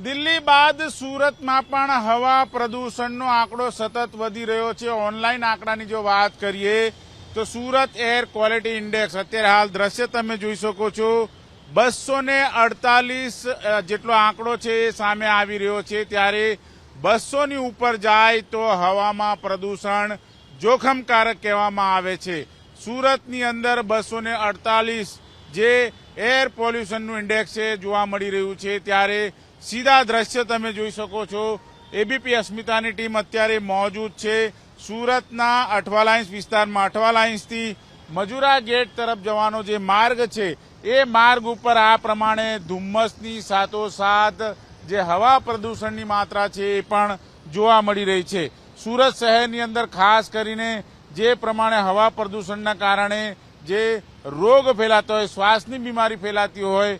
દિલ્હી બાદ સુરતમાં પણ હવા પ્રદૂષણનો આંકડો સતત વધી રહ્યો છે। ઓનલાઈન આંકડાની જો વાત કરીએ તો સુરત એર ક્વોલિટી ઇન્ડેક્સ અત્યારે હાલ દ્રશ્ય તમે જોઈ શકો છો 248 જેટલો આંકડો છે એ સામે આવી રહ્યો છે। ત્યારે 200 ની ઉપર જાય તો હવામાં પ્રદૂષણ જોખમકારક કહેવામાં આવે છે। સુરતની અંદર 248 જે એર પોલ્યુશનનું ઇન્ડેક્સ છે જોવા મળી રહ્યું છે। ત્યારે સીધા દ્રશ્ય તમે જોઈ શકો છો। એબીપી અસ્મિતાની ટીમ અત્યારે મોજૂદ છે સુરતના અઠવાલાઇન્સ વિસ્તારમાં। અઠવાલાઇન્સથી મજુરા ગેટ તરફ જવાનો જે માર્ગ છે એ માર્ગ ઉપર આ પ્રમાણે ધુમ્મસની સાથોસાથ જે હવા પ્રદૂષણની માત્રા છે એ પણ જોવા મળી રહી છે। સુરત શહેરની અંદર ખાસ કરીને જે પ્રમાણે હવા પ્રદૂષણના કારણે જે રોગ ફેલાતો હોય, શ્વાસની બીમારી ફેલાતી હોય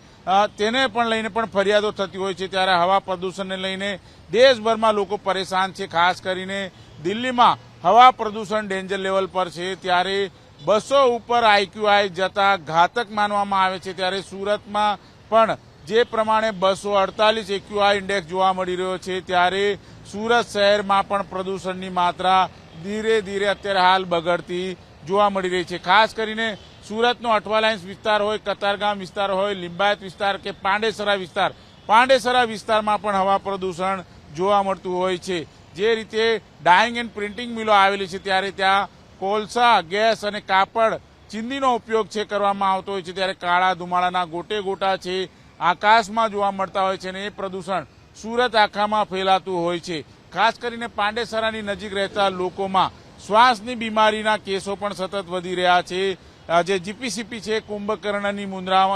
તેને પણ લઈને પણ ફરિયાદો થતી હોય છે। ત્યારે હવા પ્રદૂષણને લઈને દેશભરમાં લોકો પરેશાન છે। ખાસ કરીને દિલ્હીમાં હવા પ્રદૂષણ ડેન્જર લેવલ પર છે। ત્યારે 200 ઉપર આઈક્યુઆઈ જતા ઘાતક માનવામાં આવે છે। ત્યારે સુરતમાં પણ જે પ્રમાણે 248 એક્યુઆઈ ઇન્ડેક્સ જોવા મળી રહ્યો છે ત્યારે સુરત શહેરમાં પણ પ્રદૂષણની માત્રા ધીરે ધીરે અત્યારે હાલ બગડતી જોવા મળી રહી છે। ખાસ કરીને સુરતનો અઠવાલાઇન્સ વિસ્તાર હોય, કતારગામ વિસ્તાર હોય, લિંબાયત વિસ્તાર કે પાંડેસરા વિસ્તારમાં પણ હવા પ્રદૂષણ જોવા મળતું હોય છે। જે રીતે ડાઇંગ એન્ડ પ્રિન્ટિંગ મિલો આવેલી છે ત્યારે ત્યાં કોલસા, ગેસ અને કાપડ ચીંદીનો ઉપયોગ છે કરવામાં આવતો હોય છે। ત્યારે કાળા ધુમાડાના ગોટે ગોટા છે આકાશમાં જોવા મળતા હોય છે અને એ પ્રદૂષણ સુરત આખામાં ફેલાતું હોય છે। ખાસ કરીને પાંડેસરાની નજીક રહેતા લોકોમાં શ્વાસની બીમારીના કેસો પણ સતત વધી રહ્યા છે। જે જીપીસીપી છે કુંભકર્ણની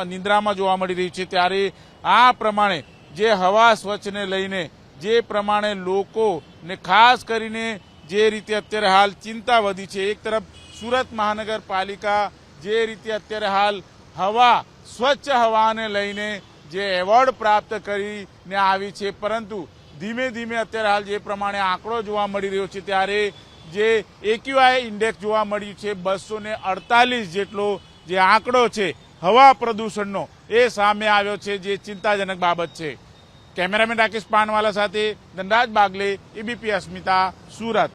નિંદ્રામાં જોવા મળી રહી છે। ત્યારે આ પ્રમાણે જે હવા સ્વચ્છને લઈને જે પ્રમાણે લોકોને ખાસ કરીને જે રીતે અત્યારે હાલ ચિંતા વધી છે। એક તરફ સુરત મહાનગરપાલિકા જે રીતે અત્યારે હાલ હવા સ્વચ્છ હવાને લઈને જે એવોર્ડ પ્રાપ્ત કરીને આવી છે, પરંતુ ધીમે ધીમે અત્યારે હાલ જે પ્રમાણે આંકડો જોવા મળી રહ્યો છે ત્યારે જે એક્યુઆઈ ઇન્ડેક્સ જોવા મળ્યું છે 248 જેટલો જે આંકડો છે હવા પ્રદૂષણનો એ સામે આવ્યો છે, જે ચિંતાજનક બાબત છે। કેમેરામેન રાકેશ પાનવાલા સાથે ધનરાજ બાગલે, એબીપી અસ્મિતા, સુરત।